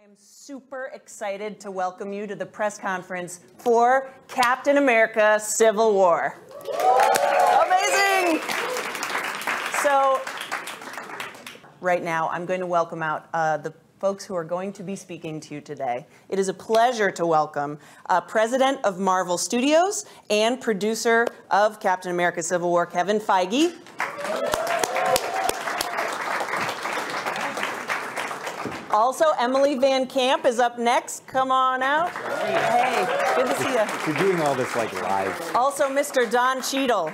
I'm super excited to welcome you to the press conference for Captain America: Civil War. Amazing! So, right now, I'm going to welcome out the folks who are going to be speaking to you today. It is a pleasure to welcome President of Marvel Studios and producer of Captain America: Civil War, Kevin Feige. Also, Emily Van Camp is up next. Come on out. Hey, good to see you. We're doing all this like live. Also, Mr. Don Cheadle.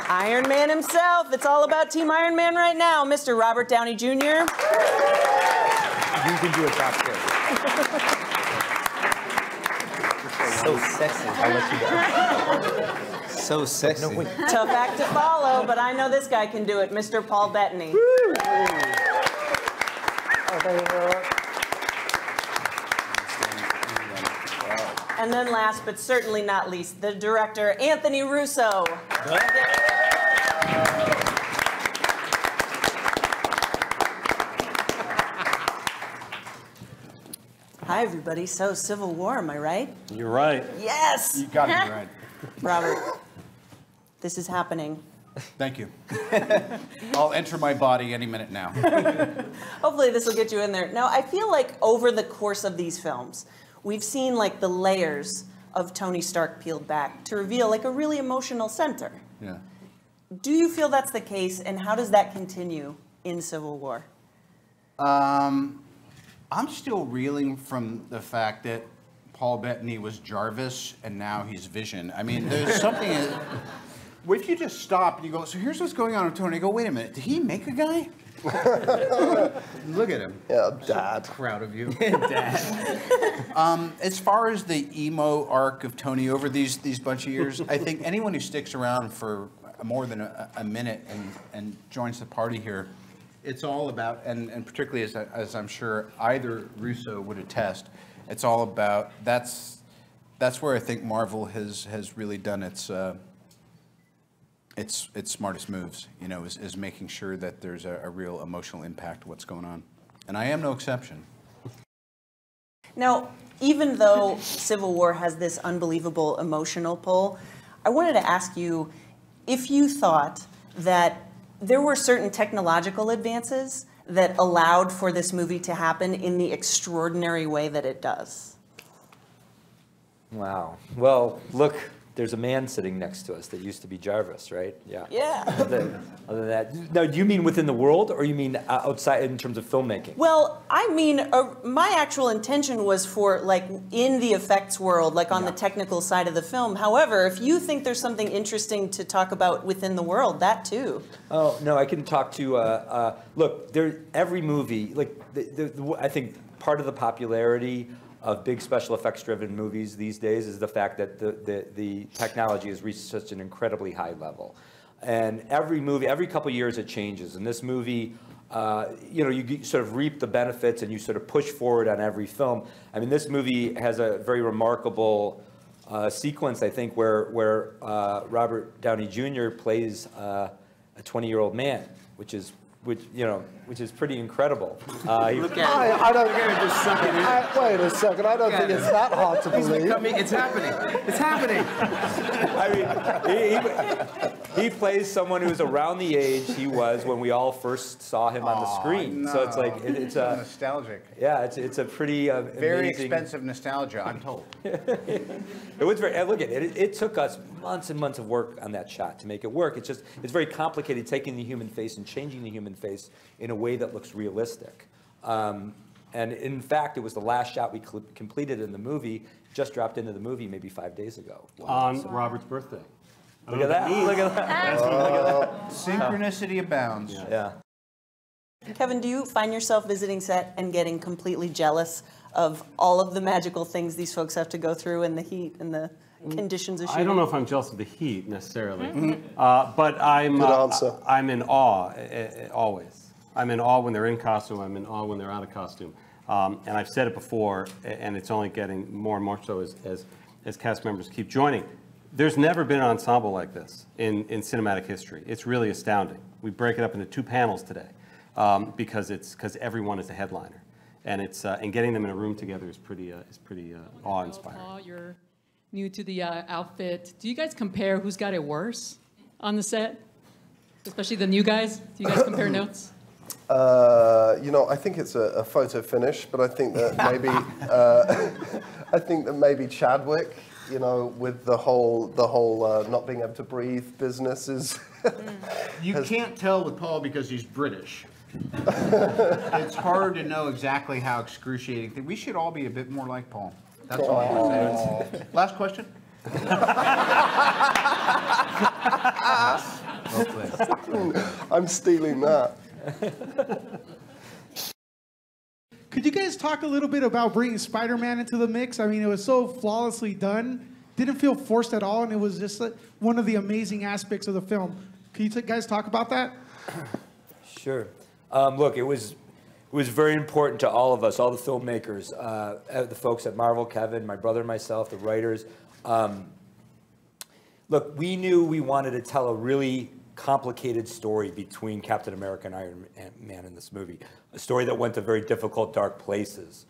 Iron Man himself. It's all about Team Iron Man right now. Mr. Robert Downey Jr. You can do a top tip. So sexy. I'll let you go. So sexy. No, Tough act to follow, but I know this guy can do it. Mr. Paul Bettany. Oh, thank you very much. And then last, but certainly not least, the director, Anthony Russo. Hi, everybody. So, Civil War, am I right? You're right. Yes! You got to be right. Robert, this is happening. Thank you. I'll enter my body any minute now. Hopefully this will get you in there. Now, I feel like over the course of these films, we've seen like the layers of Tony Stark peeled back to reveal like a really emotional center. Yeah. Do you feel that's the case, and how does that continue in Civil War? I'm still reeling from the fact that Paul Bettany was Jarvis and now he's Vision. I mean, there's something. If you just stop and you go, so here's what's going on with Tony, you go, wait a minute, did he make a guy? Look at him. Yeah, Dad. So proud of you. Dad. As far as the emo arc of Tony over these bunch of years, I think anyone who sticks around for more than a minute and joins the party here, it's all about, and particularly as I'm sure either Russo would attest, it's all about, that's where I think Marvel has really done its smartest moves, you know, is making sure that there's a real emotional impact to what's going on. And I am no exception. Now, even though Civil War has this unbelievable emotional pull, I wanted to ask you if you thought that there were certain technological advances that allowed for this movie to happen in the extraordinary way that it does. Wow. Well, look, there's a man sitting next to us that used to be Jarvis, right? Yeah. Yeah. Other than that, now, do you mean within the world, or you mean outside in terms of filmmaking? Well, I mean, my actual intention was for, like, in the effects world, like on the technical side of the film. However, if you think there's something interesting to talk about within the world, that too. Oh, no, I can talk to, look, every movie, like, I think part of the popularity of big special effects driven movies these days is the fact that the technology has reached such an incredibly high level. And every movie, every couple of years it changes. And this movie, you know, you sort of reap the benefits and you sort of push forward on every film. I mean, this movie has a very remarkable sequence, I think, where Robert Downey Jr. plays a 20-year-old man, which is pretty incrable. I don't. Just suck it in. Wait a second. I don't think it's that hard to believe. It's happening. It's happening. I mean, he plays someone who's around the age he was when we all first saw him on the screen. No. So it's like it's a nostalgic. Yeah, it's a pretty very amazing, expensive nostalgia, I'm told. It was very. Look at it. It took us months and months of work on that shot to make it work. It's very complicated, taking the human face and changing the human face in a way that looks realistic. And in fact, it was the last shot we completed in the movie, just dropped into the movie maybe 5 days ago. On Robert's birthday. Look at that. Look at that. Look at that. Synchronicity abounds. Yeah. Kevin, do you find yourself visiting set and getting completely jealous of all of the magical things these folks have to go through and the heat and the conditions of shooting? I don't know if I'm jealous of the heat necessarily, but I'm in awe always. I'm in awe when they're in costume. I'm in awe when they're out of costume. And I've said it before, and it's only getting more and more so as cast members keep joining. There's never been an ensemble like this in cinematic history. It's really astounding. We break it up into 2 panels today because everyone is a headliner, and and getting them in a room together is pretty awe-inspiring. Paul, you're new to the outfit. Do you guys compare who's got it worse on the set, especially the new guys? Do you guys compare notes? You know, I think it's a photo finish, but I think that maybe Chadwick, you know, with the whole not being able to breathe business is. You can't tell with Paul because he's British. It's hard to know exactly how excruciating. We should all be a bit more like Paul. That's all I want to say. Last question. I'm stealing that. Could you guys talk a little bit about bringing Spider-Man into the mix? I mean, it was so flawlessly done. Didn't feel forced at all, and it was just one of the amazing aspects of the film. Can you guys talk about that? Sure. Look, it was very important to all of us, all the filmmakers, the folks at Marvel, Kevin, my brother, myself, the writers. Look, we knew we wanted to tell a really complicated story between Captain America and Iron Man in this movie, a story that went to very difficult, dark places.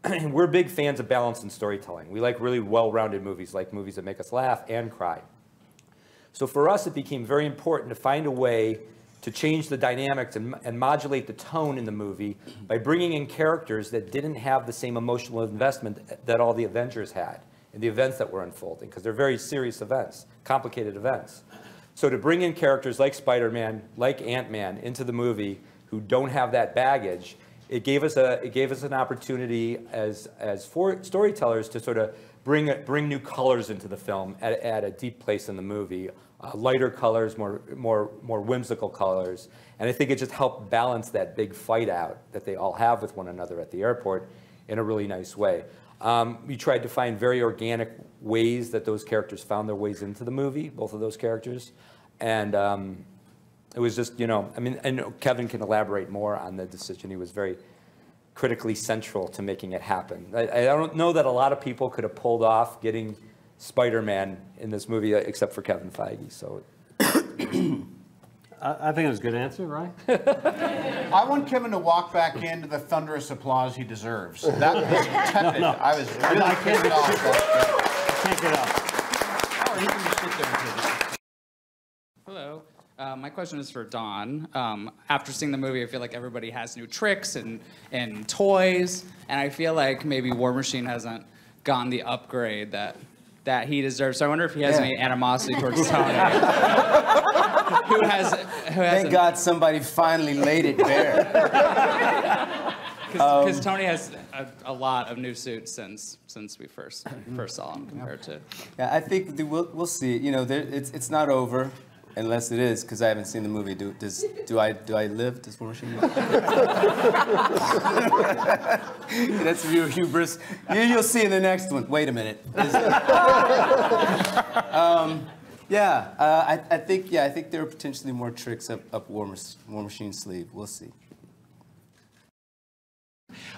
We're big fans of balance in storytelling. We like really well-rounded movies, like movies that make us laugh and cry. So for us, it became very important to find a way to change the dynamics and modulate the tone in the movie by bringing in characters that didn't have the same emotional investment that all the Avengers had in the events that were unfolding, because they're very serious events, complicated events. So to bring in characters like Spider-Man, like Ant-Man into the movie who don't have that baggage, it gave us an opportunity as storytellers to sort of bring new colors into the film at a deep place in the movie, lighter colors, more whimsical colors, and I think it just helped balance that big fight out that they all have with one another at the airport in a really nice way. We tried to find very organic ways that those characters found their ways into the movie, both of those characters, and it was just, you know, I mean, I know Kevin can elaborate more on the decision. He was very critically central to making it happen. I don't know that a lot of people could have pulled off getting Spider-Man in this movie except for Kevin Feige. So I think it was a good answer, right? I want Kevin to walk back into the thunderous applause he deserves. That was tepid. No. I was really I can't pissed off. Can't get up. Oh, he can just sit there and take it. Hello. My question is for Don. After seeing the movie, I feel like everybody has new tricks and toys, and I feel like maybe War Machine hasn't gotten the upgrade that he deserves. So I wonder if he has any animosity towards Tony. who has Thank God somebody finally laid it bare. Because Tony has a lot of new suits since we first saw him compared to. Yeah, I think we'll see. You know, it's not over. Unless it is, because I haven't seen the movie. Do I live? Does War Machine live? That's your hubris. You'll see in the next one. Wait a minute. I think there are potentially more tricks up War Machine's sleeve. We'll see.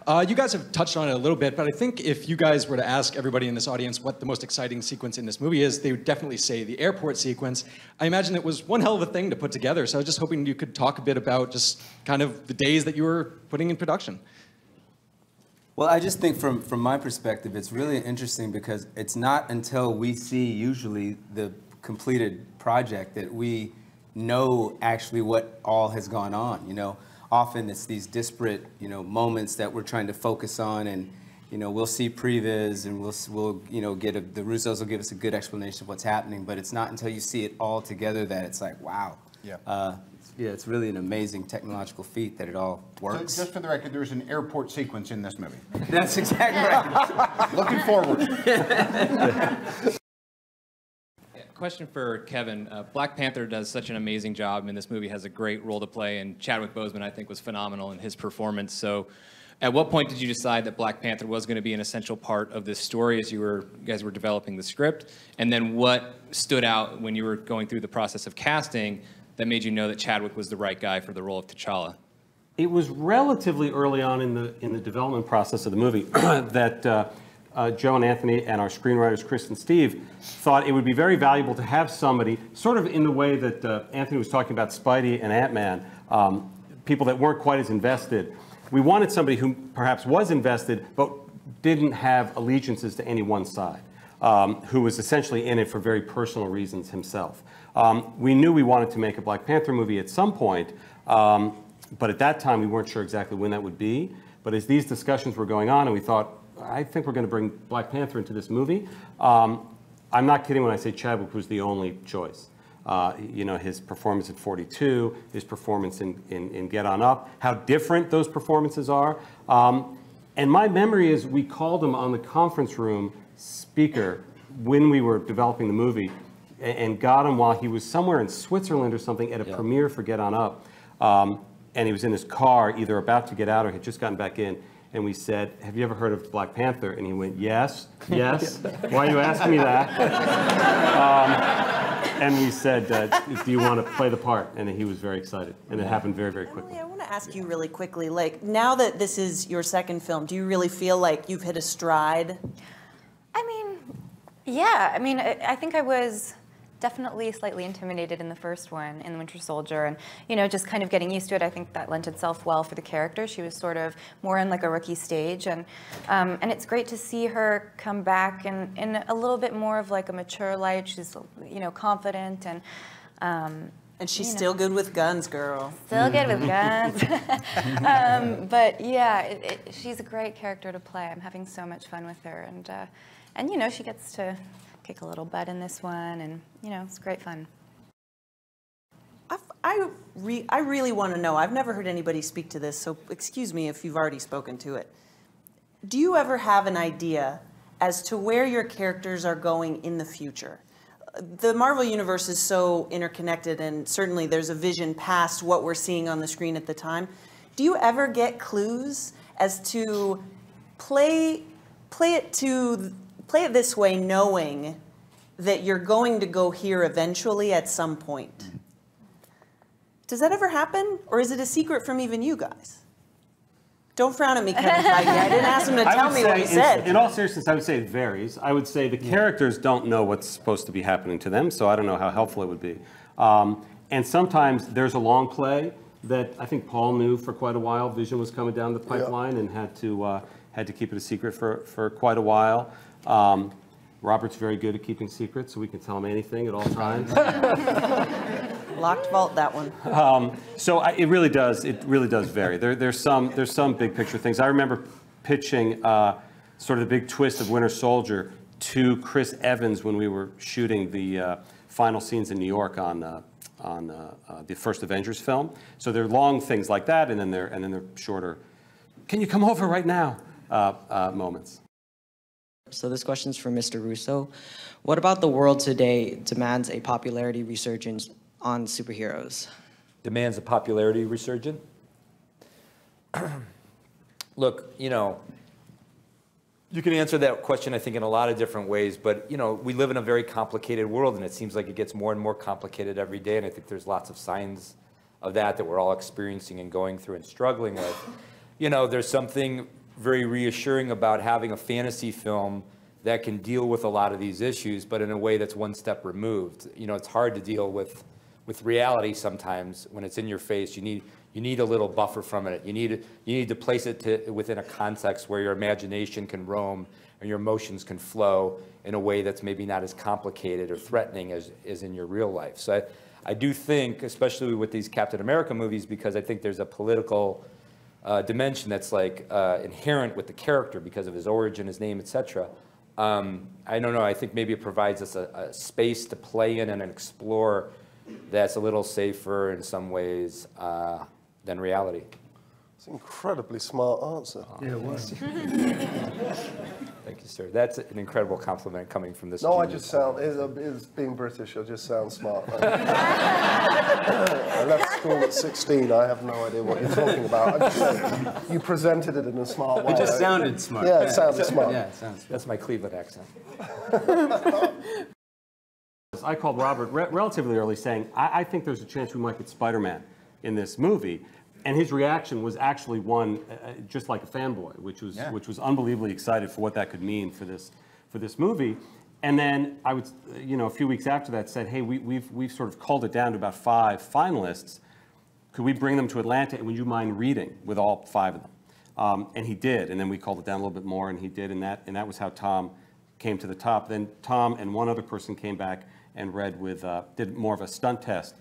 You guys have touched on it a little bit, but I think if you guys were to ask everybody in this audience what the most exciting sequence in this movie is, they would definitely say the airport sequence. I imagine it was one hell of a thing to put together, so I was just hoping you could talk a bit about just kind of the days that you were putting in production. Well, I just think from my perspective, it's really interesting because it's not until we see usually the completed project that we know actually what all has gone on, you know. Often it's these disparate, you know, moments that we're trying to focus on, and you know, we'll see previs and we'll you know, the Russos will give us a good explanation of what's happening, but it's not until you see it all together that it's like, wow. Yeah. It's really an amazing technological feat that it all works. So just for the record, there's an airport sequence in this movie. That's exactly right. Looking forward. Question for Kevin. Black Panther does such an amazing job, and this movie has a great role to play, and Chadwick Boseman, I think, was phenomenal in his performance. So at what point did you decide that Black Panther was going to be an essential part of this story as you guys were developing the script? And then what stood out when you were going through the process of casting that made you know that Chadwick was the right guy for the role of T'Challa? It was relatively early on in the development process of the movie that Joe and Anthony and our screenwriters, Chris and Steve, thought it would be very valuable to have somebody, sort of in the way that Anthony was talking about Spidey and Ant-Man, people that weren't quite as invested. We wanted somebody who perhaps was invested, but didn't have allegiances to any one side, who was essentially in it for very personal reasons himself. We knew we wanted to make a Black Panther movie at some point, but at that time we weren't sure exactly when that would be. But as these discussions were going on, and we thought, I think we're going to bring Black Panther into this movie. I'm not kidding when I say Chadwick was the only choice. You know, his performance in 42, his performance in Get On Up, how different those performances are. And my memory is we called him on the conference room speaker when we were developing the movie and got him while he was somewhere in Switzerland or something at a premiere for Get On Up. And he was in his car, either about to get out or had just gotten back in. And we said, have you ever heard of Black Panther? And he went, yes, yes. Why are you asking me that? And we said, do you want to play the part? And he was very excited. And it happened very, very quickly. Emily, I want to ask you really quickly, like, now that this is your second film, do you really feel like you've hit a stride? I mean, yeah. I mean, I think I was definitely slightly intimidated in the first one, in The Winter Soldier, and, you know, just kind of getting used to it. I think that lent itself well for the character. She was sort of more in like a rookie stage, and it's great to see her come back in a little bit more of like a mature light. She's, you know, confident and she's still good with guns, girl. Still good with guns. But yeah, she's a great character to play. I'm having so much fun with her, and you know, she gets to kick a little butt in this one, and you know, it's great fun. I really want to know, I've never heard anybody speak to this, so excuse me if you've already spoken to it. Do you ever have an idea as to where your characters are going in the future? The Marvel Universe is so interconnected, and certainly there's a vision past what we're seeing on the screen at the time. Do you ever get clues as to play it this way, knowing that you're going to go here eventually at some point? Does that ever happen? Or is it a secret from even you guys? Don't frown at me, Kevin Feige. I didn't ask him to tell me what he said. In all seriousness, I would say it varies. I would say the characters don't know what's supposed to be happening to them, so I don't know how helpful it would be. And sometimes there's a long play that I think Paul knew for quite a while. Vision was coming down the pipeline and had to keep it a secret for quite a while. Robert's very good at keeping secrets, so we can tell him anything at all times. Locked vault, that one. It really does vary. There's some big picture things. I remember pitching sort of the big twist of Winter Soldier to Chris Evans when we were shooting the final scenes in New York on the first Avengers film. So there are long things like that, and then they're shorter. Can you come over right now? Moments. So this question's for Mr. Russo. What about the world today demands a popularity resurgence on superheroes? Demands a popularity resurgence? Look, you know, you can answer that question, I think, in a lot of different ways, but, you know, we live in a very complicated world, and it seems like it gets more and more complicated every day, and I think there's lots of signs of that we're all experiencing and going through and struggling with. You know, there's something very reassuring about having a fantasy film that can deal with a lot of these issues, but in a way that's one step removed. You know, it's hard to deal with reality sometimes when it's in your face. You need a little buffer from it. You need to place it within a context where your imagination can roam and your emotions can flow in a way that's maybe not as complicated or threatening as in your real life. So I do think, especially with these Captain America movies, because I think there's a political dimension that's like inherent with the character because of his origin, his name, etc. I don't know, I think maybe it provides us a space to play in and explore that's a little safer in some ways than reality. It's an incredibly smart answer. Yeah, it was. Thank you, sir. That's an incredible compliment coming from this. No, I just sound, it's being British, I just sound smart. I left school at 16, I have no idea what you're talking about. I'm just saying, you presented it in a smart way. It just sounded smart. Yeah, it sounded smart. Yeah, it sounds. That's my Cleveland accent. I called Robert relatively early saying, I think there's a chance we might get Spider-Man in this movie. And his reaction was actually one just like a fanboy, which was unbelievably excited for what that could mean for this movie. And then I would, a few weeks after that, said, hey, we've sort of culled it down to about 5 finalists. Could we bring them to Atlanta, and would you mind reading with all 5 of them? And he did, and then we culled it down a little bit more, and he did, and that was how Tom came to the top. Then Tom and one other person came back and read with, did more of a stunt test,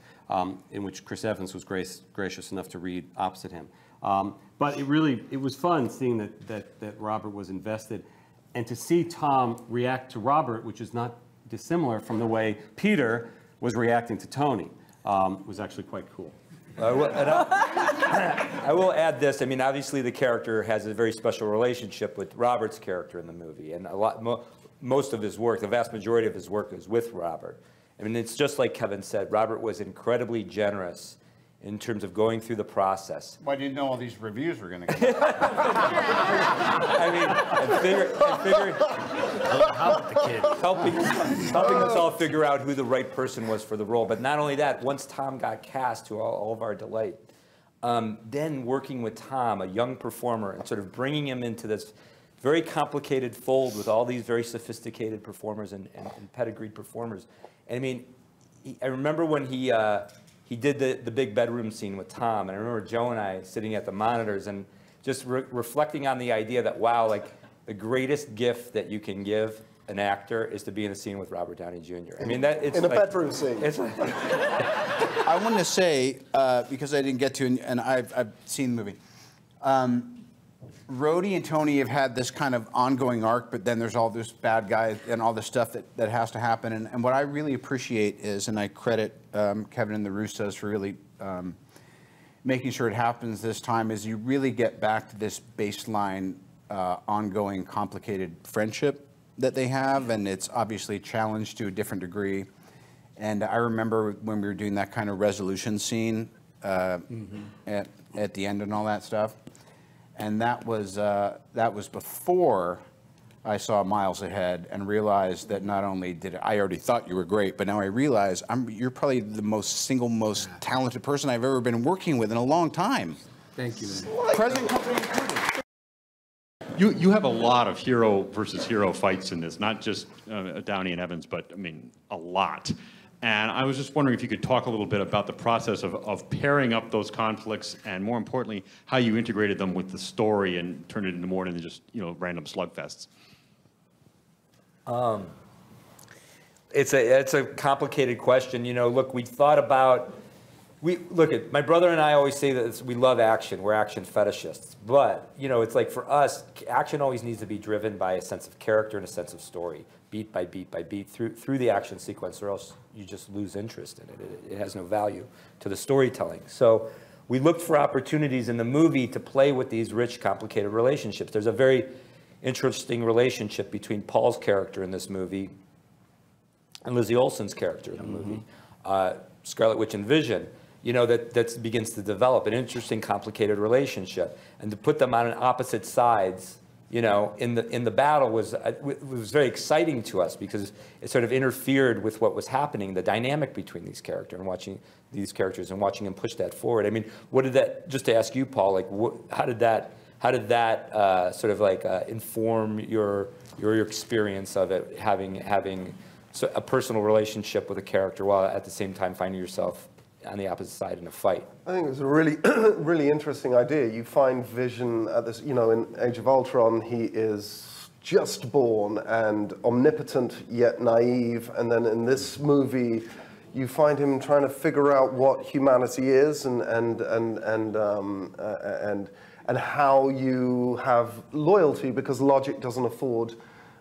in which Chris Evans was gracious enough to read opposite him. But it was fun seeing that Robert was invested, and to see Tom react to Robert, which is not dissimilar from the way Peter was reacting to Tony, was actually quite cool. I will add this. I mean, obviously the character has a very special relationship with Robert's character in the movie, and most of his work, the vast majority of his work, is with Robert. I mean, it's just like Kevin said. Robert was incredibly generous in terms of going through the process. Well, I didn't know all these reviews were going to come. I mean, helping us all figure out who the right person was for the role. But not only that, once Tom got cast, to all of our delight, then working with Tom, a young performer, and sort of bringing him into this very complicated fold with all these very sophisticated performers and pedigreed performers. And I mean, I remember when he did the big bedroom scene with Tom, and I remember Joe and I sitting at the monitors and just reflecting on the idea that, wow, like the greatest gift that you can give an actor is to be in a scene with Robert Downey Jr. I mean, it's in a like, bedroom scene. It's like I want to say, because I didn't get to, and I've seen the movie, Rhodey and Tony have had this kind of ongoing arc, but then there's all this bad guy and all this stuff that has to happen. And what I really appreciate is, and I credit Kevin and the Russos for really making sure it happens this time, is you really get back to this baseline, ongoing, complicated friendship that they have, and it's obviously challenged to a different degree. And I remember when we were doing that kind of resolution scene at the end and all that stuff. And that was before I saw Miles Ahead and realized that not only did I already thought you were great, but now I realize you're probably the most talented person I've ever been working with in a long time. Thank you. Present company included. You have a lot of hero versus hero fights in this, not just Downey and Evans, but I mean a lot. And I was just wondering if you could talk a little bit about the process of pairing up those conflicts, and more importantly, how you integrated them with the story and turned it into more than just random slugfests. It's a complicated question. Look, we thought about. My brother and I always say that we love action. We're action fetishists. But, it's like for us, action always needs to be driven by a sense of character and a sense of story, beat by beat by beat, through the action sequence, or else you just lose interest in it. It has no value to the storytelling. So we looked for opportunities in the movie to play with these rich, complicated relationships. There's a very interesting relationship between Paul's character in this movie and Lizzie Olsen's character in the movie, Scarlet Witch and Vision. That begins to develop an interesting, complicated relationship, and to put them on opposite sides, in the battle was very exciting to us because it sort of interfered with what was happening, the dynamic between these characters and watching them push that forward. I mean, what did that? Just to ask you, Paul, like, how did that sort of like inform your experience of it, having a personal relationship with a character while at the same time finding yourself on the opposite side in a fight? I think it was a really, really interesting idea. You find Vision at this, in Age of Ultron, he is just born and omnipotent yet naive, and then in this movie, you find him trying to figure out what humanity is and how you have loyalty, because logic doesn't afford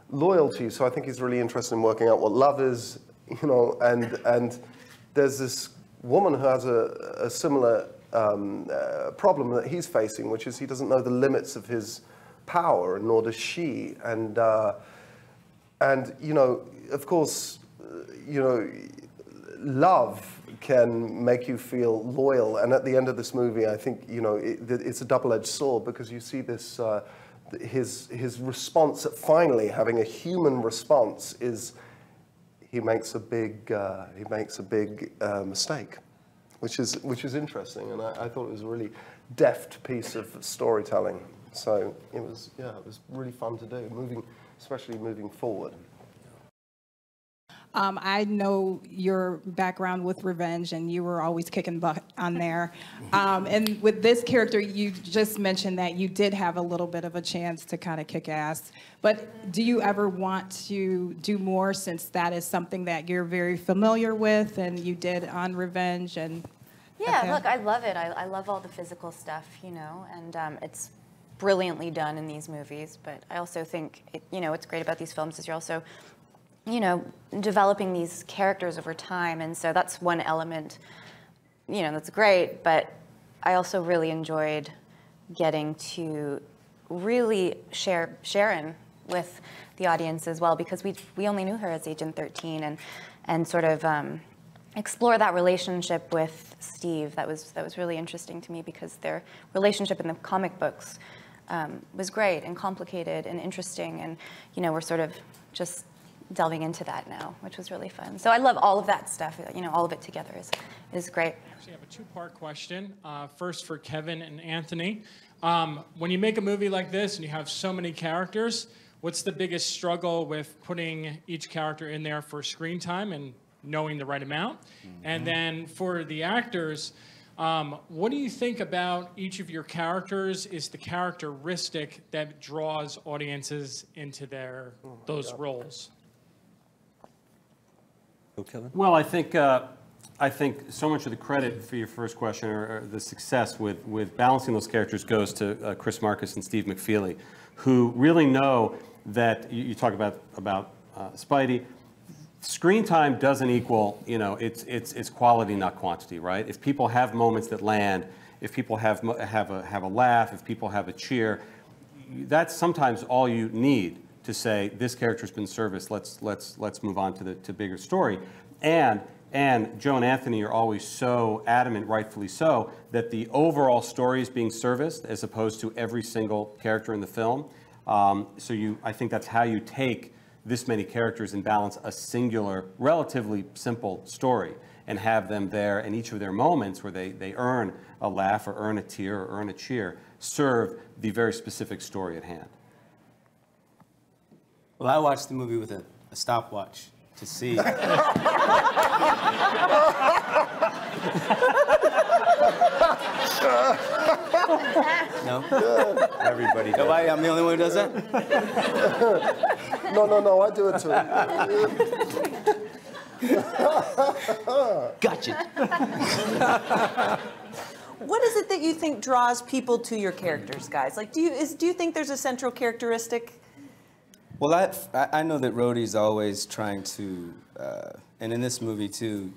loyalty. So I think he's really interested in working out what love is, and there's this woman who has a similar problem that he's facing, which is he doesn't know the limits of his power, and nor does she. And of course, love can make you feel loyal. And at the end of this movie, I think it's a double-edged sword, because you see this his response at finally having a human response is. He makes a big mistake. which is interesting, and I thought it was a really deft piece of storytelling. So it was really fun to do, especially moving forward. I know your background with Revenge, and you were always kicking butt on there. And with this character, you just mentioned that you did have a little bit of a chance to kind of kick ass. But do you ever want to do more, since that is something that you're very familiar with and you did on Revenge? And yeah, look, I love it. I love all the physical stuff, you know, and it's brilliantly done in these movies. But I also think, what's great about these films is you're also, developing these characters over time. And so that's one element, that's great. But I also really enjoyed getting to really share Sharon with the audience as well, because we only knew her as Agent 13, and sort of explore that relationship with Steve. That was really interesting to me, because their relationship in the comic books was great and complicated and interesting, and we're sort of just delving into that now, which was really fun. So I love all of that stuff. All of it together is great. I actually have a two-part question. First for Kevin and Anthony. When you make a movie like this and you have so many characters, what's the biggest struggle with putting each character in there for screen time and knowing the right amount? And then for the actors, what do you think about each of your characters is the characteristic that draws audiences into those roles? Kevin? Well, I think so much of the credit for your first question, or the success with balancing those characters, goes to Chris Marcus and Steve McFeely, who really know that you talk about Spidey. Screen time doesn't equal, it's quality, not quantity, right? If people have moments that land, if people have a laugh, if people have a cheer, that's sometimes all you need to say, this character's been serviced, let's move on to bigger story. And Joe and Anthony are always so adamant, rightfully so, that the overall story is being serviced as opposed to every single character in the film. I think that's how you take this many characters and balance a singular, relatively simple story, and have them there, and each of their moments where they earn a laugh or earn a tear or earn a cheer serve the very specific story at hand. Well, I watched the movie with a stopwatch to see. No? Everybody does. Nobody? I'm the only one who does that? No, I do it too. Gotcha. What is it that you think draws people to your characters, guys? Like, do you think there's a central characteristic? Well, I know that Rhodey's always trying to, and in this movie too,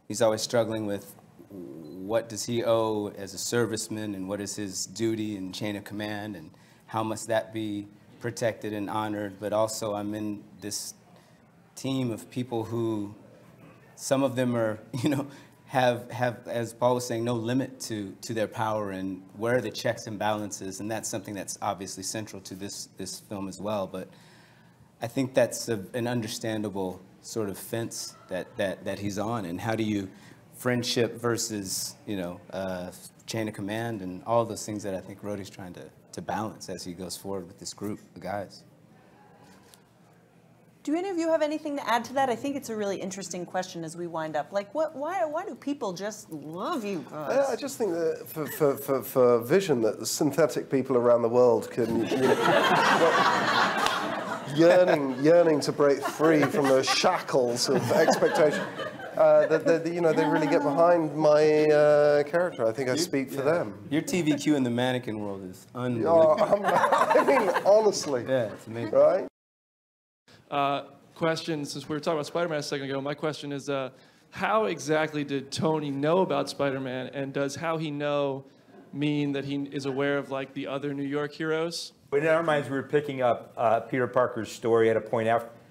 he's always struggling with what does he owe as a serviceman, and what is his duty and chain of command, and how must that be protected and honored. But also, I'm in this team of people who, some of them are, have, as Paul was saying, no limit to their power, and where are the checks and balances, and that's something that's obviously central to this film as well. But I think that's an understandable sort of fence that he's on, and how do you friendship versus chain of command, and all those things that I think Rhodey's trying to balance as he goes forward with this group of guys. Do any of you have anything to add to that? I think it's a really interesting question as we wind up. Like, why do people just love you guys? I just think that for Vision, that the synthetic people around the world can, yearning to break free from the shackles of expectation. They really get behind my character. I think I speak for them. Your TVQ in the mannequin world is unbelievable. I mean, honestly. Yeah, it's amazing. Right? Question, since we were talking about Spider-Man a second ago, my question is, how exactly did Tony know about Spider-Man, and does how he know mean that he is aware of, like, the other New York heroes? In our minds, we were picking up Peter Parker's story at a point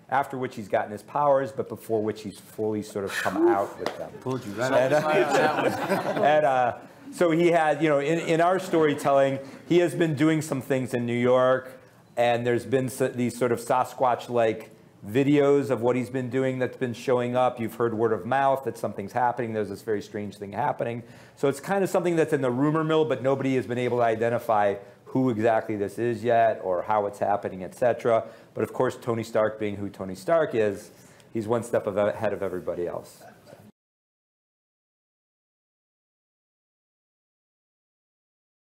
after which he's gotten his powers, but before which he's fully sort of come out with them. Pulled you right out. So he had, in our storytelling, he has been doing some things in New York, and there's been these sort of Sasquatch-like videos of what he's been doing that's been showing up. You've heard word of mouth that something's happening. There's this very strange thing happening. So it's kind of something that's in the rumor mill, but nobody has been able to identify who exactly this is yet or how it's happening, etc. But of course, Tony Stark being who Tony Stark is, he's one step ahead of everybody else.